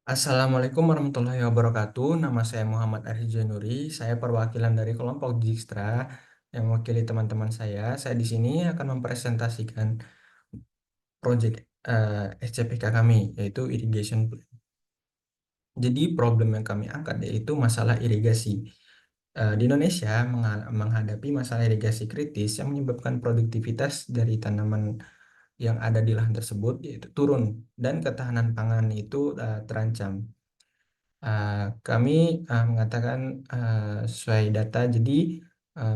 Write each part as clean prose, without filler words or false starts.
Assalamualaikum warahmatullahi wabarakatuh. Nama saya Muhammad Arif Januri. Saya perwakilan dari kelompok Dijkstra yang mewakili teman-teman saya. Saya di sini akan mempresentasikan proyek SCPK kami, yaitu irrigation plan. Jadi problem yang kami angkat yaitu masalah irigasi. Di Indonesia menghadapi masalah irigasi kritis yang menyebabkan produktivitas dari tanaman yang ada di lahan tersebut yaitu turun dan ketahanan pangan itu terancam. Kami mengatakan sesuai data jadi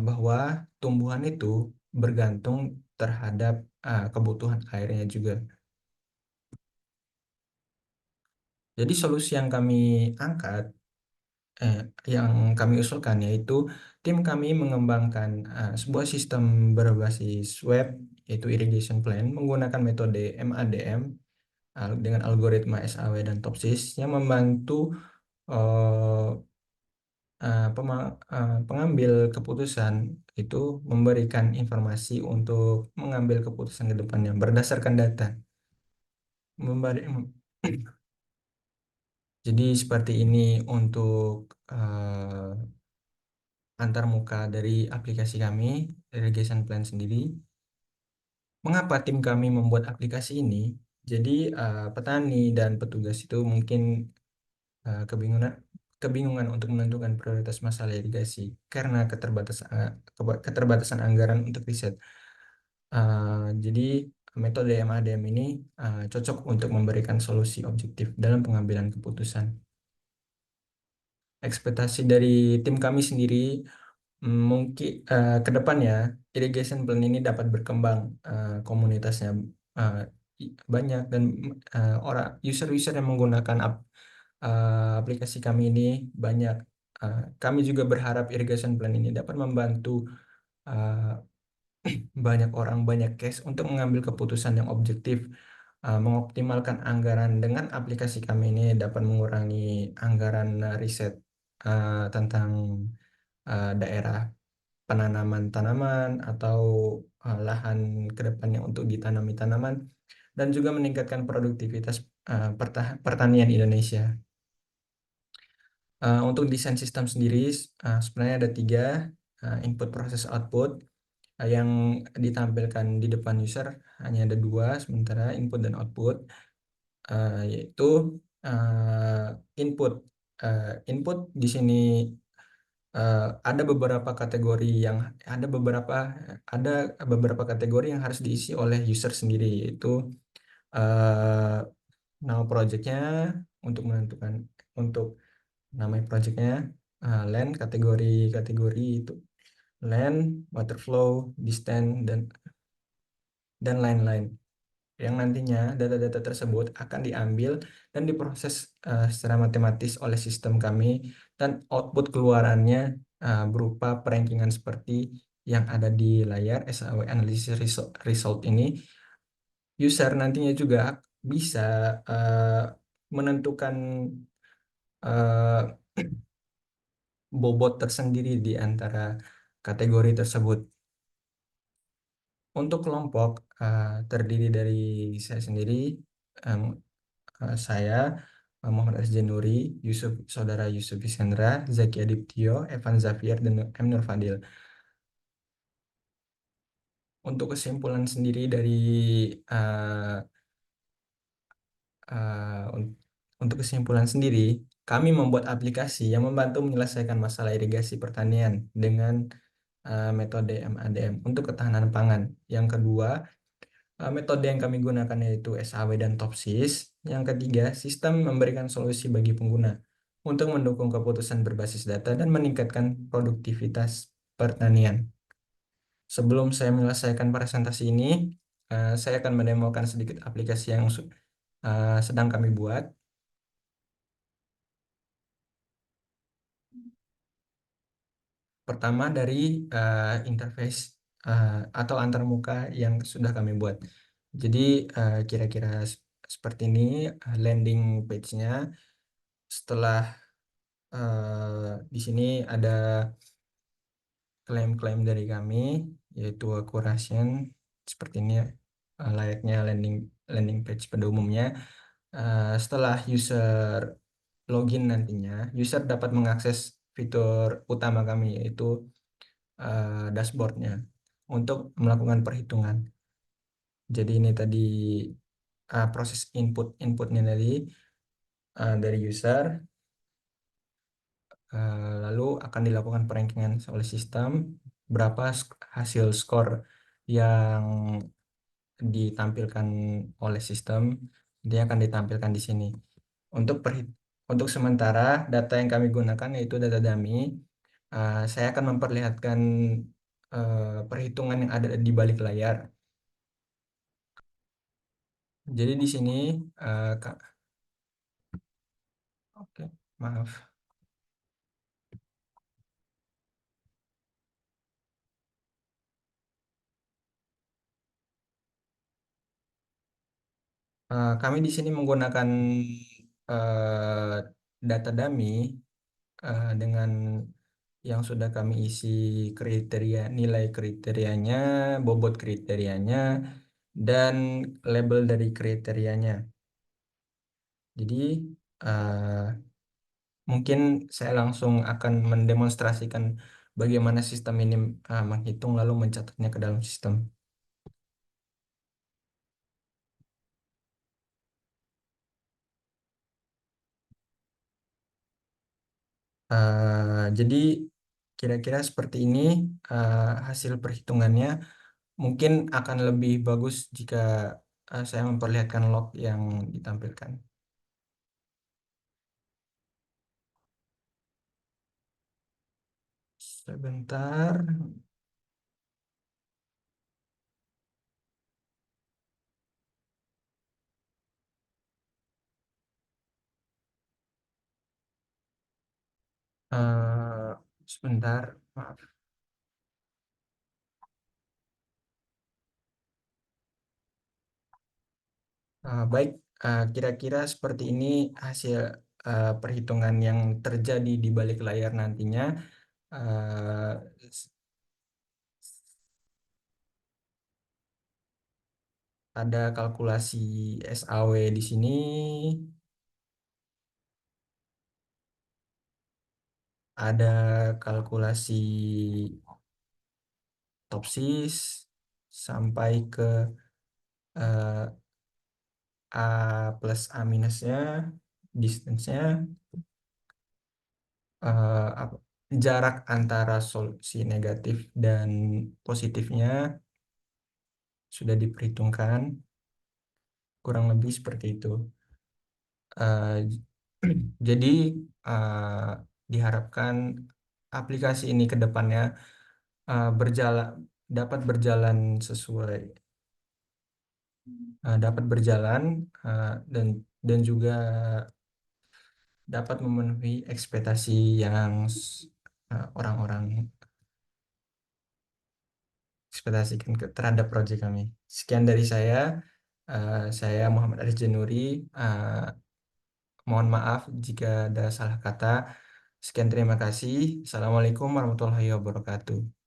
bahwa tumbuhan itu bergantung terhadap kebutuhan airnya juga. Jadi solusi yang kami angkat, eh, yang kami usulkan yaitu tim kami mengembangkan sebuah sistem berbasis web yaitu irrigation plan menggunakan metode MADM dengan algoritma SAW dan TOPSIS yang membantu eh, pengambil keputusan itu memberikan informasi untuk mengambil keputusan ke depannya berdasarkan data. Memberi, jadi seperti ini untuk antarmuka dari aplikasi kami, irrigation plan sendiri. Mengapa tim kami membuat aplikasi ini? Jadi petani dan petugas itu mungkin kebingungan kebingungan untuk menentukan prioritas masalah irigasi karena keterbatasan anggaran untuk riset. Jadi metode MADM ini cocok untuk memberikan solusi objektif dalam pengambilan keputusan. Ekspektasi dari tim kami sendiri mungkin ke depannya irrigation plan ini dapat berkembang, komunitasnya uh, banyak dan orang user-user yang menggunakan aplikasi kami ini banyak. Kami juga berharap irrigation plan ini dapat membantu uh, banyak orang, banyak case untuk mengambil keputusan yang objektif. Mengoptimalkan anggaran dengan aplikasi kami ini dapat mengurangi anggaran riset tentang daerah penanaman tanaman atau lahan ke depannya untuk ditanami tanaman dan juga meningkatkan produktivitas pertanian Indonesia. Untuk desain sistem sendiri sebenarnya ada tiga, input proses output yang ditampilkan di depan user hanya ada dua sementara input dan output, yaitu uh, input. Input di sini ada beberapa kategori yang ada beberapa kategori yang harus diisi oleh user sendiri yaitu uh, nama projectnya untuk menentukan untuk nama projectnya, land kategori itu land, water flow, distance dan lain-lain yang nantinya data-data tersebut akan diambil dan diproses secara matematis oleh sistem kami dan output keluarannya berupa perankingan seperti yang ada di layar SAW Analysis Result ini. User nantinya juga bisa menentukan eh, bobot tersendiri di antara kategori tersebut. Untuk kelompok terdiri dari saya sendiri, em, saya Muhammad Asjanuri, saudara Yusuf Isendra, Zaki Adiptio, Evan Zafier, dan M. Nur Fadil. Untuk kesimpulan sendiri dari uh, untuk kesimpulan sendiri, kami membuat aplikasi yang membantu menyelesaikan masalah irigasi pertanian dengan metode MADM untuk ketahanan pangan. Yang kedua, metode yang kami gunakan yaitu SAW dan TOPSIS. Yang ketiga, sistem memberikan solusi bagi pengguna untuk mendukung keputusan berbasis data dan meningkatkan produktivitas pertanian. Sebelum saya menyelesaikan presentasi ini, saya akan mendemokan sedikit aplikasi yang sedang kami buat. Pertama dari interface atau antarmuka yang sudah kami buat. Jadi kira-kira seperti ini landing page-nya. Setelah di sini ada klaim-klaim dari kami yaitu accuracy seperti ini, layaknya landing page pada umumnya. Setelah user login nantinya, user dapat mengakses fitur utama kami yaitu dashboardnya untuk melakukan perhitungan. Jadi ini tadi proses inputnya tadi dari user, lalu akan dilakukan perankingan oleh sistem berapa hasil skor yang ditampilkan oleh sistem, dia akan ditampilkan di sini. Untuk untuk sementara data yang kami gunakan yaitu data dummy. Saya akan memperlihatkan perhitungan yang ada di balik layar. Jadi di sini, oke, maaf. Kami di sini menggunakan eh, data dummy dengan yang sudah kami isi kriteria, nilai kriterianya, bobot kriterianya, dan label dari kriterianya. Jadi eh, mungkin saya langsung akan mendemonstrasikan bagaimana sistem ini menghitung lalu mencatatnya ke dalam sistem. Jadi kira-kira seperti ini hasil perhitungannya. Mungkin akan lebih bagus jika saya memperlihatkan log yang ditampilkan. Sebentar. eh, Sebentar, maaf. Baik, kira-kira seperti ini hasil perhitungan yang terjadi di balik layar nantinya. Eh, ada kalkulasi SAW di sini, ada kalkulasi topsis sampai ke eh, A plus A minusnya, distance-nya, jarak antara solusi negatif dan positifnya sudah diperhitungkan, kurang lebih seperti itu. Eh, jadi eh, diharapkan aplikasi ini ke depannya berjalan dapat berjalan sesuai dapat berjalan dan juga dapat memenuhi ekspektasi yang orang-orang ekspektasikan terhadap proyek kami. Sekian dari saya Muhammad Aris Januri. Eh, Mohon maaf jika ada salah kata. Sekian terima kasih. Assalamualaikum warahmatullahi wabarakatuh.